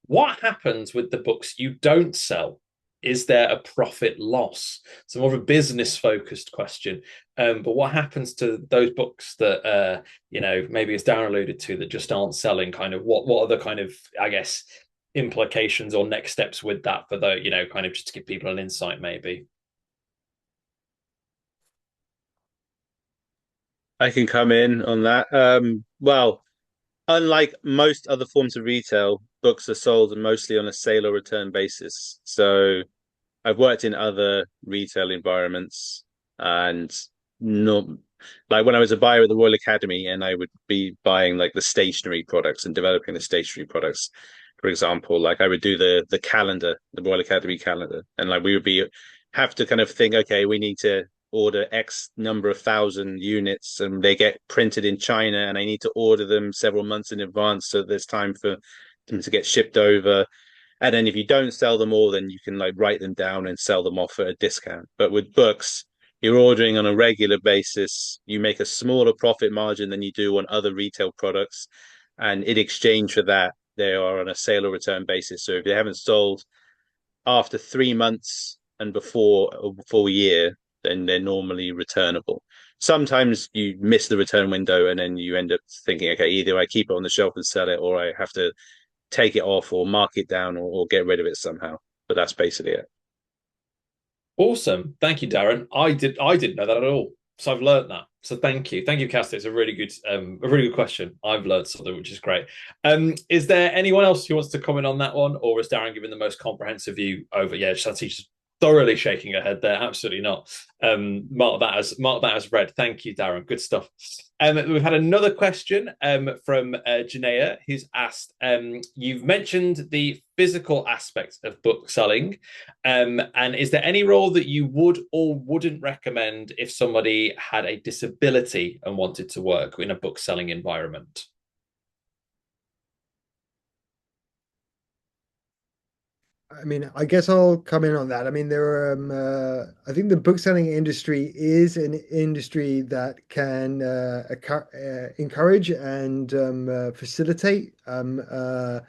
what happens with the books you don't sell? Is there a profit loss? So more of a business focused question. But what happens to those books that, maybe as Darran alluded to, that just aren't selling? Kind of what are the kind of, I guess, implications or next steps with that for the, kind of just to give people an insight maybe? I can come in on that. Well, unlike most other forms of retail, books are sold mostly on a sale or return basis. So I've worked in other retail environments, and not like when I was a buyer at the Royal Academy, and I would be buying like the stationery products and developing the stationery products. For example, like I would do the calendar, the Royal Academy calendar, and like we would have to kind of think, okay, we need to order X number of thousand units, and they get printed in China, and I need to order them several months in advance, so there's time for them to get shipped over. And then if you don't sell them all, then you can like write them down and sell them off at a discount. But with books, you're ordering on a regular basis. You make a smaller profit margin than you do on other retail products. And in exchange for that, they are on a sale or return basis. So if you haven't sold after 3 months and before a full year, then they're normally returnable. Sometimes you miss the return window and then you end up thinking, okay, either I keep it on the shelf and sell it, or I have to take it off or mark it down or get rid of it somehow. But that's basically it. Awesome. Thank you, Darran. I didn't know that at all. So I've learned that. So thank you. Thank you, Cassidy. It's a really good question. I've learned something, which is great. Is there anyone else who wants to comment on that one? Or is Darran giving the most comprehensive view over? Yeah, Sanchita's thoroughly shaking her head there. Absolutely not. Mark that as read. Thank you, Darran. Good stuff. We've had another question from Janaea, who's asked, you've mentioned the physical aspect of book selling, and is there any role that you would or wouldn't recommend if somebody had a disability and wanted to work in a book selling environment? I mean, I guess I'll come in on that. I mean, there are, I think the bookselling industry is an industry that can encourage and facilitate the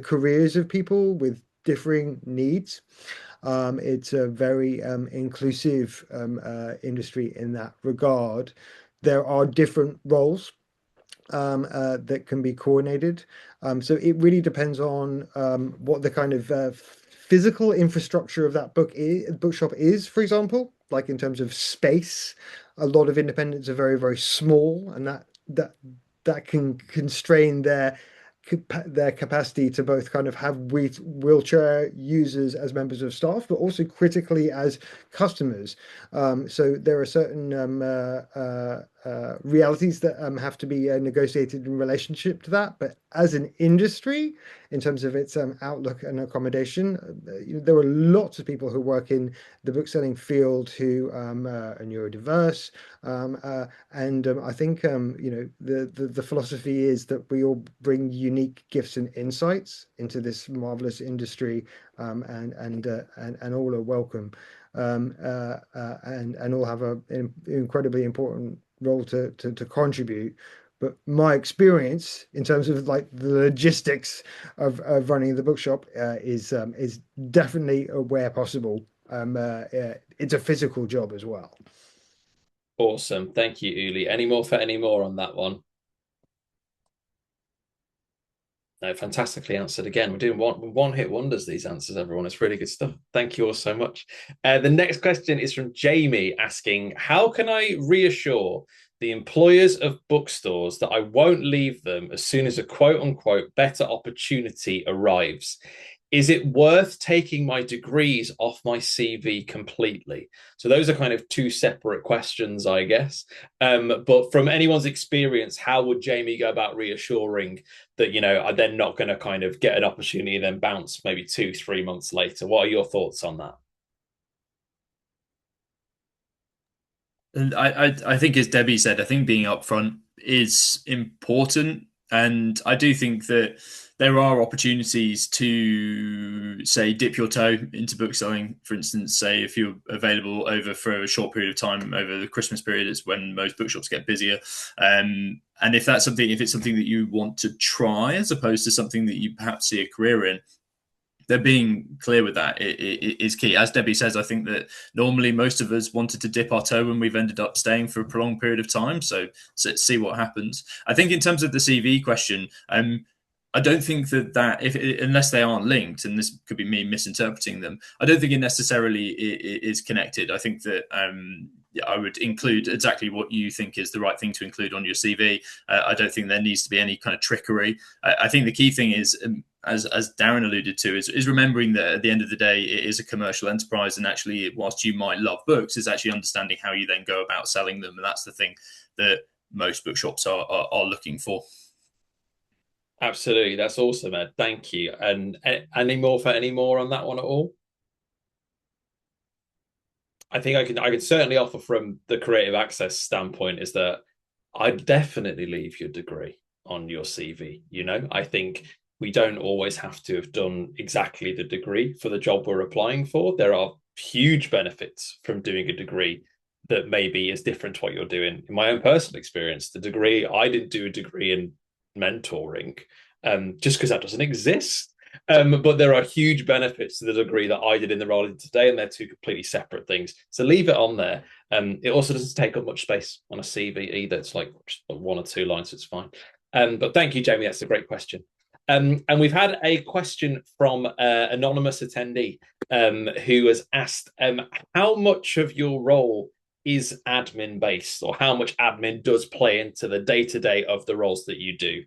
careers of people with differing needs. It's a very inclusive industry in that regard. There are different roles that can be coordinated. So it really depends on what the kind of physical infrastructure of that bookshop is, for example, like in terms of space. A lot of independents are very, very small, and that can constrain their capacity to both kind of have wheelchair users as members of staff, but also critically as customers. So there are certain realities that have to be negotiated in relationship to that. But as an industry, in terms of its outlook and accommodation, there are lots of people who work in the bookselling field who are neurodiverse. And I think the philosophy is that we all bring unique gifts and insights into this marvelous industry, and all are welcome, and all have an incredibly important role to contribute. But my experience in terms of like the logistics of running the bookshop is definitely where possible. It's a physical job as well. Awesome. Thank you, Uli. Any more on that one? No, fantastically answered again. We're doing one hit wonders, these answers, everyone. It's really good stuff. Thank you all so much. The next question is from Jamie asking, how can I reassure the employers of bookstores that I won't leave them as soon as a quote unquote better opportunity arrives? Is it worth taking my degrees off my CV completely? So those are kind of two separate questions, I guess. But from anyone's experience, how would Jamie go about reassuring that, they're not going to kind of get an opportunity and then bounce maybe 2-3 months later? What are your thoughts on that? And I think, as Debbie said, I think being upfront is important. And I do think that there are opportunities to, say, dip your toe into bookselling. For instance, say if you're available over for a short period of time over the Christmas period, is when most bookshops get busier. And if it's something that you want to try, as opposed to something that you perhaps see a career in, they're being clear with that it is key. As Debbie says, I think that normally most of us wanted to dip our toe when we've ended up staying for a prolonged period of time. So see what happens. I think in terms of the CV question, I don't think that unless they aren't linked, and this could be me misinterpreting them, I don't think it necessarily is connected. I think that I would include exactly what you think is the right thing to include on your CV. I don't think there needs to be any kind of trickery. I think the key thing is, as Darran alluded to, is remembering that at the end of the day, it is a commercial enterprise, and actually, whilst you might love books, is actually understanding how you then go about selling them, and that's the thing that most bookshops are looking for. Absolutely, that's awesome, Ed. Thank you. And any more on that one at all? I think I can certainly offer from the creative access standpoint is that I'd definitely leave your degree on your CV. I think we don't always have to have done exactly the degree for the job we're applying for. There are huge benefits from doing a degree that maybe is different to what you're doing. In my own personal experience, I didn't do a degree in mentoring just because that doesn't exist. But there are huge benefits to the degree that I did in the role today, and they're two completely separate things. So leave it on there. It also doesn't take up much space on a CV either. It's like just 1 or 2 lines, so it's fine. But thank you, Jamie. That's a great question. And we've had a question from anonymous attendee who has asked, how much of your role is admin based, or how much admin does play into the day-to-day of the roles that you do?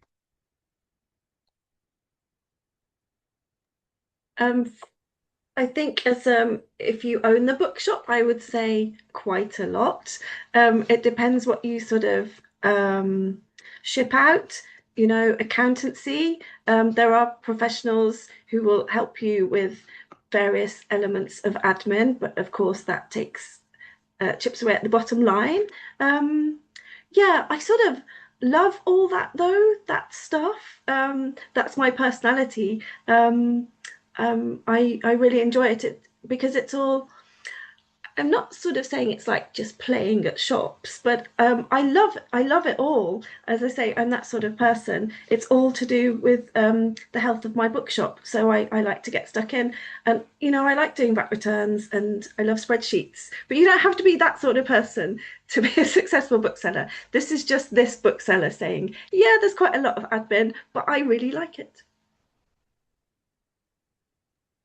I think if you own the bookshop, I would say quite a lot. It depends what you sort of ship out. Accountancy. There are professionals who will help you with various elements of admin, but of course that takes chips away at the bottom line. I sort of love all that though, that stuff. That's my personality. I really enjoy it because it's all. I'm not sort of saying it's like just playing at shops, but I love it all. As I say, I'm that sort of person. It's all to do with the health of my bookshop. So I like to get stuck in, and I like doing back returns, and I love spreadsheets. But you don't have to be that sort of person to be a successful bookseller. This is just this bookseller saying, yeah, there's quite a lot of admin, but I really like it.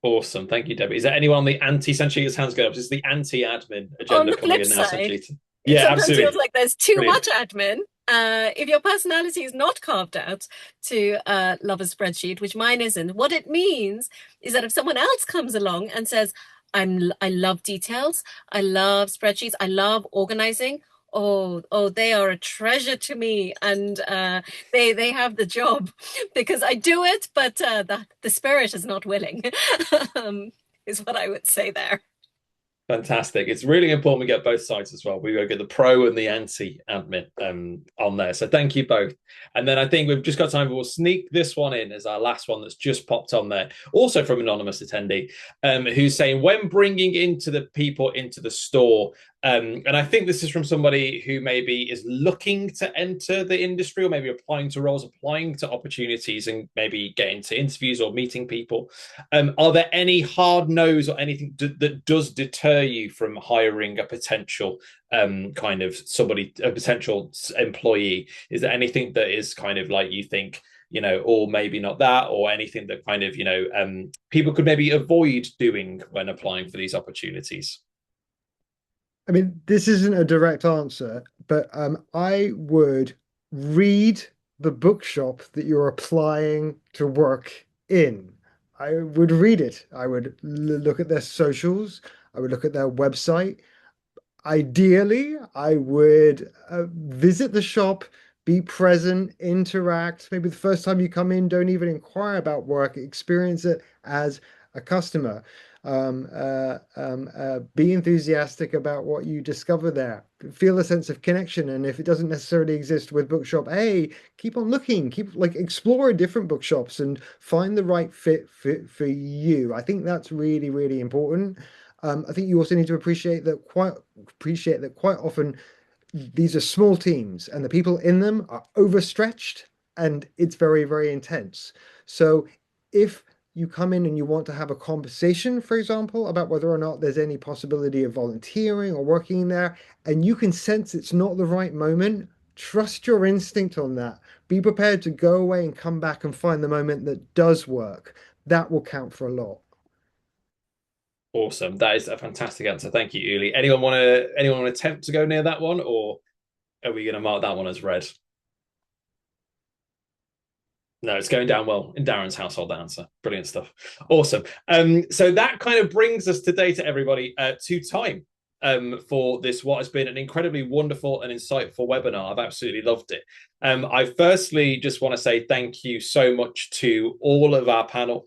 Awesome. Thank you, Debbie. Is there anyone on the anti-Sanchita's hands going up? Is the anti-admin agenda coming in now, Sanchita? It sometimes feels like there's too much admin. If your personality is not carved out to love a spreadsheet, which mine isn't, what it means is that if someone else comes along and says, I love details, I love spreadsheets, I love organizing, oh, they are a treasure to me, and they have the job because I do it, but the spirit is not willing, is what I would say there. Fantastic. It's really important we get both sides as well. We get the pro and the anti admin on there. So thank you both. And then I think we've just got time. We'll sneak this one in as our last one that's just popped on there. Also from anonymous attendee, who's saying, when bringing into the people into the store, and I think this is from somebody who maybe is looking to enter the industry, or maybe applying to roles, applying to opportunities, and maybe getting to interviews or meeting people. Are there any hard no's or anything that does deter you from hiring a potential kind of somebody, a potential employee? Is there anything that is kind of like you think, you know, or maybe not that, or anything that kind of, you know, people could maybe avoid doing when applying for these opportunities? I mean, this isn't a direct answer, but I would read the bookshop that you're applying to work in. I would read it. I would look at their socials. I would look at their website. Ideally, I would visit the shop, be present, interact. Maybe the first time you come in, don't even inquire about work, experience it as a customer. Be enthusiastic about what you discover there. Feel a sense of connection, and if it doesn't necessarily exist with Bookshop, hey, keep on looking, keep like explore different bookshops and find the right fit for you. I think that's really, really important. I think you also need to appreciate that quite often these are small teams, and the people in them are overstretched, and it's very, very intense. So if you come in and you want to have a conversation, for example, about whether or not there's any possibility of volunteering or working in there, and you can sense it's not the right moment, trust your instinct on that. Be prepared to go away and come back and find the moment that does work. That will count for a lot. Awesome. That is a fantastic answer. Thank you, Uli. Anyone want to attempt to go near that one, or are we going to mark that one as red? No, it's going down well in Darren's household answer. Brilliant stuff. Awesome. So that kind of brings us today to everybody to time for this, what has been an incredibly wonderful and insightful webinar. I've absolutely loved it. I firstly just want to say thank you so much to all of our panel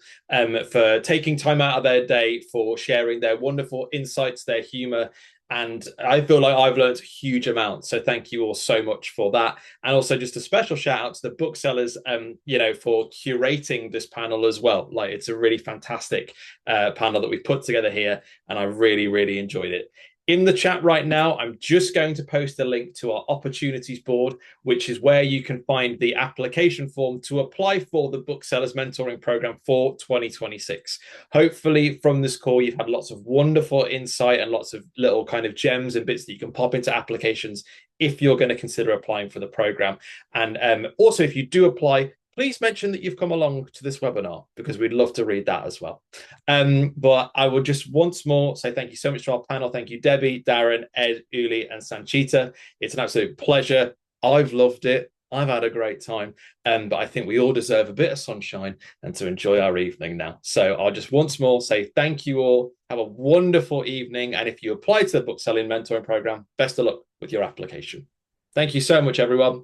for taking time out of their day, for sharing their wonderful insights, their humor, and I feel like I've learned a huge amount. So thank you all so much for that. And also just a special shout out to the booksellers, you know, for curating this panel as well. Like, it's a really fantastic panel that we've put together here, and I really, really enjoyed it. In the chat right now, I'm just going to post a link to our opportunities board, which is where you can find the application form to apply for the Booksellers Mentoring Program for 2026. Hopefully from this call, you've had lots of wonderful insight and lots of little kind of gems and bits that you can pop into applications if you're going to consider applying for the program. And also, if you do apply, please mention that you've come along to this webinar, because we'd love to read that as well. But I will just once more say thank you so much to our panel. Thank you, Debbie, Darren, Ed, Uli, and Sanchita. It's an absolute pleasure. I've loved it. I've had a great time. But I think we all deserve a bit of sunshine and to enjoy our evening now. So I'll just once more say thank you all. Have a wonderful evening. And if you apply to the Bookselling Mentoring Program, best of luck with your application. Thank you so much, everyone.